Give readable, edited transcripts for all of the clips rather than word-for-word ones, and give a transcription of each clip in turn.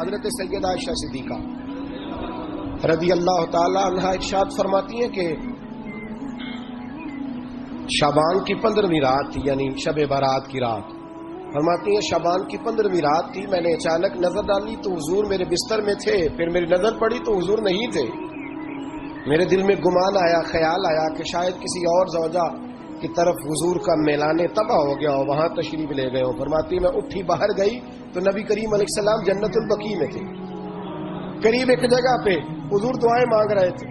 حضرت سیدہ عائشہ صدیقہ رضی اللہ تعالی عنہا ارشاد فرماتی ہیں کہ شعبان کی 15ویں رات تھی، یعنی شب برات کی رات. فرماتی ہیں شعبان کی 15ویں رات تھی، میں نے اچانک نظر ڈالی تو حضور میرے بستر میں تھے. پھر میری نظر پڑی تو حضور نہیں تھے. میرے دل میں گمان آیا، خیال آیا کہ شاید کسی اور زوجہ کی طرف حضور کا میلان تباہ ہو گیا ہو، وہاں تشریف لے گئے ہو. فرماتی میں اٹھی باہر گئی تو نبی کریم علیہ السلام جنت البقیع میں تھے، قریب ایک جگہ پہ حضور دعائیں مانگ رہے تھے.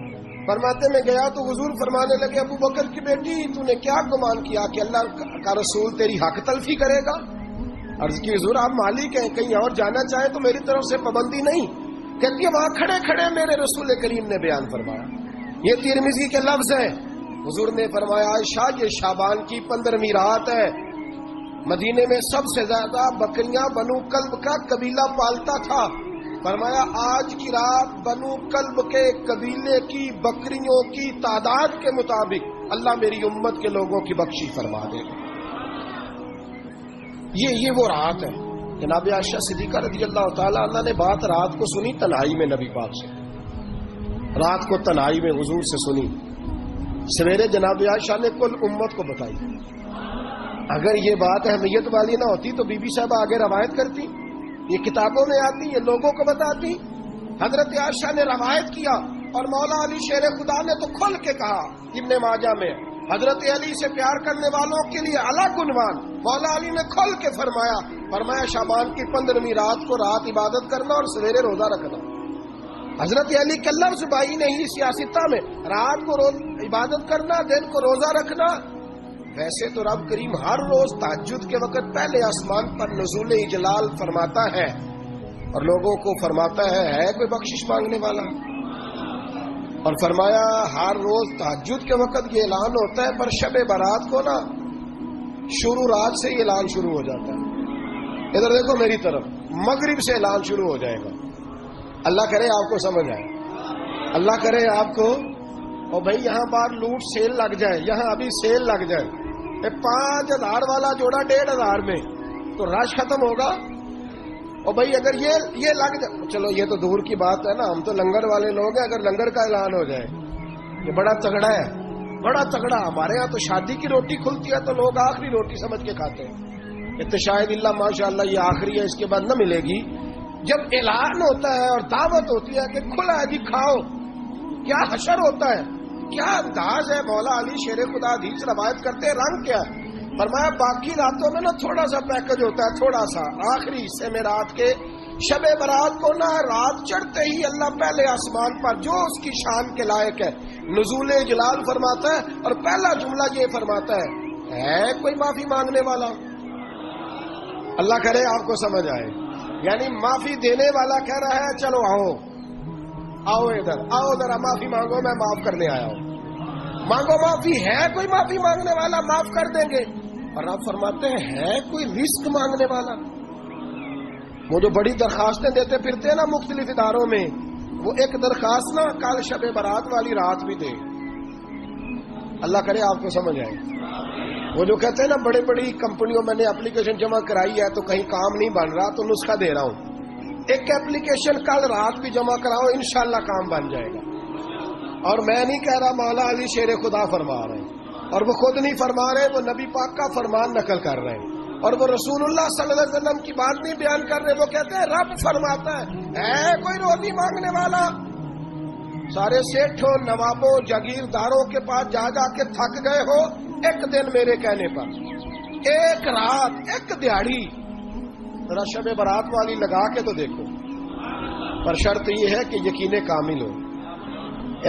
فرماتے میں گیا تو حضور فرمانے لگے ابو بکر کی بیٹی تو نے کیا گمان کیا کہ اللہ کا رسول تیری حق تلفی کرے گا؟ عرض کی حضور آپ مالک ہیں، کہیں اور جانا چاہیں تو میری طرف سے پابندی نہیں. کہتی ہے وہاں کھڑے کھڑے میرے رسول کریم نے بیان فرمایا. یہ ترمذی کے لفظ ہیں. حضور نے فرمایا عائشہ یہ شعبان کی 15ویں رات ہے. مدینے میں سب سے زیادہ بکریاں بنو کلب کا قبیلہ پالتا تھا. فرمایا آج کی رات بنو کلب کے قبیلے کی بکریوں کی تعداد کے مطابق اللہ میری امت کے لوگوں کی بخشی فرما دے گا. یہ وہ رات ہے. جناب عائشہ صدیقہ رضی اللہ تعالی عنہ نے بات رات کو سنی تنہائی میں نبی پاک سے، رات کو تنہائی میں حضور سے سنی. سویرے جناب عائشہ نے کل امت کو بتائی. اگر یہ بات اہمیت والی نہ ہوتی تو بی بی صاحبہ آگے روایت کرتی، یہ کتابوں میں آتی، یہ لوگوں کو بتاتی. حضرت عائشہ نے روایت کیا اور مولا علی شیر خدا نے تو کھل کے کہا. ابن ماجہ میں حضرت علی سے پیار کرنے والوں کے لیے الگ عنوان مولا علی نے کھل کے فرمایا شعبان کی 15ویں رات کو رات عبادت کرنا اور سویرے روزہ رکھنا. حضرت علی کے لفظ بائی نہیں سیاستہ میں، رات کو عبادت کرنا، دن کو روزہ رکھنا. ویسے تو رب کریم ہر روز تہجد کے وقت پہلے آسمان پر نزول اجلال فرماتا ہے اور لوگوں کو فرماتا ہے کوئی بخشش مانگنے والا. اور فرمایا ہر روز تہجد کے وقت یہ اعلان ہوتا ہے، پر شب برات کو نا شروع رات سے ہی اعلان شروع ہو جاتا ہے. ادھر دیکھو میری طرف، مغرب سے اعلان شروع ہو جائے گا. اللہ کرے آپ کو سمجھ آئے، اللہ کرے آپ کو. اور بھائی یہاں باہر لوٹ سیل لگ جائے، یہاں ابھی سیل لگ جائے 5000 والا جوڑا 1500 میں تو رش ختم ہوگا. اور بھائی اگر یہ لگ جائے، چلو یہ تو دور کی بات ہے نا، ہم تو لنگر والے لوگ ہیں. اگر لنگر کا اعلان ہو جائے یہ بڑا تگڑا ہے، بڑا تگڑا. ہمارے ہاں تو شادی کی روٹی کھلتی ہے تو لوگ آخری روٹی سمجھ کے کھاتے ہیں. یہ تو شاید اللہ ماشاء اللہ یہ آخری ہے، اس کے بعد نہ ملے گی. جب اعلان ہوتا ہے اور دعوت ہوتی ہے کہ کھلا ہے جی کھاؤ، کیا حشر ہوتا ہے، کیا انداز ہے. مولا علی شیر خدا حدیث روایت کرتے ہیں رنگ کیا ہے. فرمایا باقی راتوں میں نا تھوڑا سا پیکج ہوتا ہے، تھوڑا سا آخری حصے میں رات کے شب برات کو نا رات چڑھتے ہی اللہ پہلے آسمان پر جو اس کی شان کے لائق ہے نزول جلال فرماتا ہے اور پہلا جملہ یہ فرماتا ہے کوئی معافی مانگنے والا. اللہ کرے آپ کو سمجھ آئے. یعنی معافی دینے والا کہہ رہا ہے چلو آؤ ادھر، آؤ ذرا معافی مانگو، میں معاف کرنے آیا ہوں. مانگو معافی. ہے کوئی معافی مانگنے والا؟ معاف کر دیں گے. اور آپ فرماتے ہیں ہے کوئی رزق مانگنے والا؟ وہ جو بڑی درخواستیں دیتے پھرتے ہیں نا مختلف اداروں میں، وہ ایک درخواست نا کل شب برات والی رات بھی دے. اللہ کرے آپ کو سمجھ آئے. وہ جو کہتے ہیں نا بڑی بڑی کمپنیوں میں نے اپلیکیشن جمع کرائی ہے تو کہیں کام نہیں بن رہا تو نسخہ دے رہا ہوں، ایک ایپلیکیشن کل رات بھی جمع کراؤ انشاءاللہ کام بن جائے گا. اور میں نہیں کہہ رہا، مولا علی شیر خدا فرما رہے ہیں، اور وہ خود نہیں فرما رہے، وہ نبی پاک کا فرمان نقل کر رہے ہیں. اور وہ رسول اللہ صلی اللہ علیہ وسلم کی بات نہیں بیان کر رہے. وہ کہتے ہیں رب فرماتا ہے کوئی روزی مانگنے والا؟ سارے سیٹھوں نوابوں جاگیرداروں کے پاس جا جا کے تھک گئے ہو، ایک دن میرے کہنے پر، ایک رات، ایک دیہڑی ذرا شب برات والی لگا کے تو دیکھو. پر شرط یہ ہے کہ یقین کامل ہو.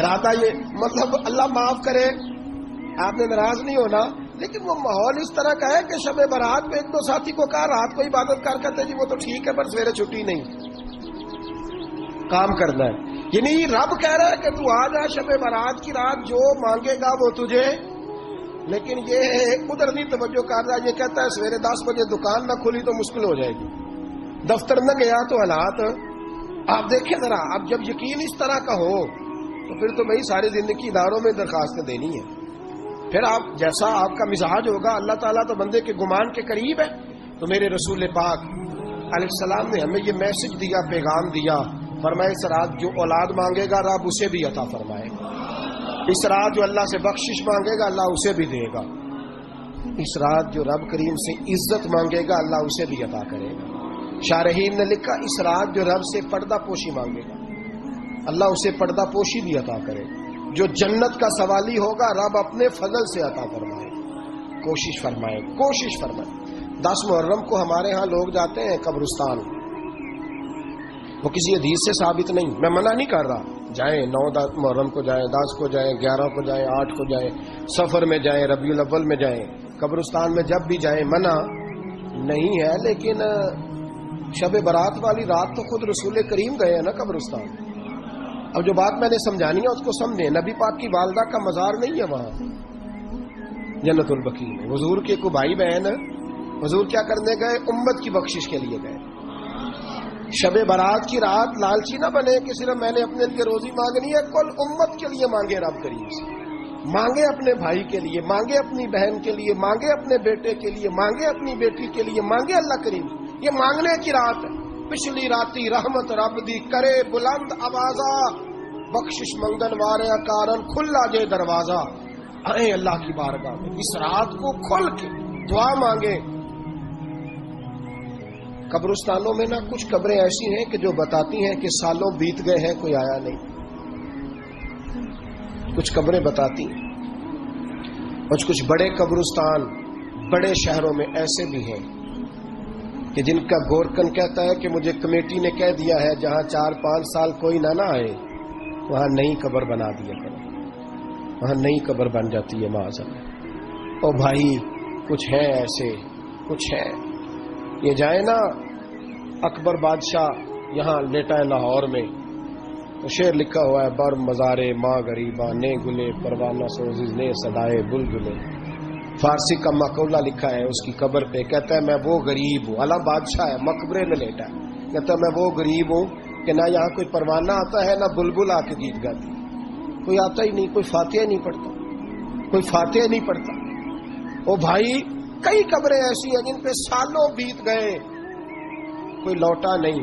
ارادہ یہ مطلب اللہ معاف کرے، آپ نے ناراض نہیں ہونا، لیکن وہ ماحول اس طرح کا ہے کہ شب برات میں ایک دو ساتھی کو کہا رات کو عبادت کر کہتے جی وہ تو ٹھیک ہے پر سویرے چھٹی نہیں، کام کرنا ہے. یعنی رب کہہ رہا ہے کہ تو آ جا شب برات کی رات، جو مانگے گا وہ تجھے. لیکن یہ ادھر نہیں توجہ کر رہا. یہ کہتا ہے سویرے 10 بجے دکان نہ کھلی تو مشکل ہو جائے گی، دفتر نہ گیا تو حالات آپ دیکھیں ذرا. اب جب یقین اس طرح کا ہو تو پھر تو بھائی ساری زندگی اداروں میں درخواستیں دینی ہے. پھر آپ جیسا آپ کا مزاج ہوگا، اللہ تعالیٰ تو بندے کے گمان کے قریب ہے. تو میرے رسول پاک علیہ السلام نے ہمیں یہ میسج دیا، پیغام دیا، فرمایا اس رات جو اولاد مانگے گا رب اسے بھی عطا فرمائے گا، اس رات جو اللہ سے بخشش مانگے گا اللہ اسے بھی دے گا، اس رات جو رب کریم سے عزت مانگے گا اللہ اسے بھی عطا کرے گا۔ شارحین نے لکھا اس رات جو رب سے پردہ پوشی مانگے گا اللہ اسے پردہ پوشی بھی عطا کرے گا، جو جنت کا سوالی ہوگا رب اپنے فضل سے عطا فرمائے۔ کوشش فرمائے، کوشش فرمائے۔ 10 محرم کو ہمارے ہاں لوگ جاتے ہیں قبرستان، وہ کسی حدیث سے ثابت نہیں، میں منع نہیں کر رہا، جائیں 9 محرم کو جائیں، 10 کو جائیں، 11 کو جائیں، 8 کو جائیں، سفر میں جائیں، ربیع الاول میں جائیں، قبرستان میں جب بھی جائیں منع نہیں ہے، لیکن شب برات والی رات تو خود رسول کریم گئے ہیں نا قبرستان۔ اب جو بات میں نے سمجھانی ہے اس کو سمجھیں، نبی پاک کی والدہ کا مزار نہیں ہے وہاں جنت البقیع میں، حضور کے کو بھائی بہن، حضور کیا کرنے گئے؟ امت کی بخشش کے لیے گئے۔ شب برات کی رات لالچی نہ بنے کہ صرف میں نے اپنے لیے روزی مانگنی ہے، کل امت کے لیے مانگے رب کریم سے، مانگے اپنے بھائی کے لیے، مانگے اپنی بہن کے لیے، مانگے اپنے بیٹے کے لیے، مانگے اپنی بیٹی کے لیے، مانگے اللہ کریم۔ یہ مانگنے کی رات ہے۔ پچھلی راتی رحمت رب دی کرے بلند آوازہ، بخشش منگن وارے کارن کھلا جے دروازہ، آئے اللہ کی بارگاہ میں اس رات کو کھل کے دعا مانگے۔ قبرستانوں میں نا کچھ قبریں ایسی ہیں کہ جو بتاتی ہیں کہ سالوں بیت گئے ہیں کوئی آیا نہیں، کچھ قبریں بتاتی ہیں، اور کچھ بڑے قبرستان بڑے شہروں میں ایسے بھی ہیں کہ جن کا گورکن کہتا ہے کہ مجھے کمیٹی نے کہہ دیا ہے جہاں 4-5 سال کوئی نہ آئے وہاں نئی قبر بنا دیا کرو، وہاں نئی قبر بن جاتی ہے معاذ۔ او بھائی کچھ ہے ایسے، کچھ ہے، یہ جائے نا اکبر بادشاہ یہاں لیٹا ہے لاہور میں، تو شعر لکھا ہوا ہے بر مزارے ماں غریباں نے گلے پروانہ سوزز نے صدائے بلبلے، فارسی کا مقولہ لکھا ہے اس کی قبر پہ، کہتا ہے میں وہ غریب ہوں، اعلیٰ بادشاہ ہے مقبرے میں لیٹا ہے، کہتا ہے میں وہ غریب ہوں کہ نہ یہاں کوئی پروانہ آتا ہے نہ بلبل آ کے گیت گاتی، کوئی آتا ہی نہیں، کوئی فاتحہ نہیں پڑھتا، کوئی فاتحہ نہیں پڑھتا۔ او بھائی کئی قبریں ایسی ہیں جن پہ سالوں بیت گئے کوئی لوٹا نہیں۔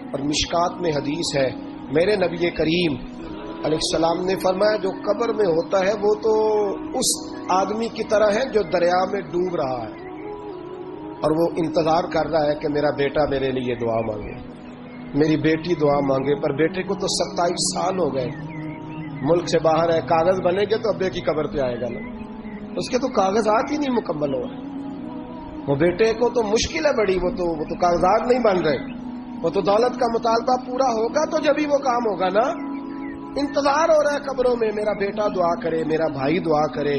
اور مشکات میں حدیث ہے میرے نبی کریم علیہ السلام نے فرمایا جو قبر میں ہوتا ہے وہ تو اس آدمی کی طرح ہے جو دریا میں ڈوب رہا ہے اور وہ انتظار کر رہا ہے کہ میرا بیٹا میرے لیے دعا مانگے، میری بیٹی دعا مانگے، پر بیٹے کو تو 27 سال ہو گئے، ملک سے باہر ہے، کاغذ بنے گے تو ابے کی قبر پہ آئے گا نا، اس کے تو کاغذات ہی نہیں مکمل ہو رہے، وہ بیٹے کو تو مشکل ہے بڑی، وہ تو کاغذات نہیں بن رہے، وہ تو دولت کا مطالبہ پورا ہوگا تو جب ہی وہ کام ہوگا نا۔ انتظار ہو رہا ہے قبروں میں میرا بیٹا دعا کرے، میرا بھائی دعا کرے،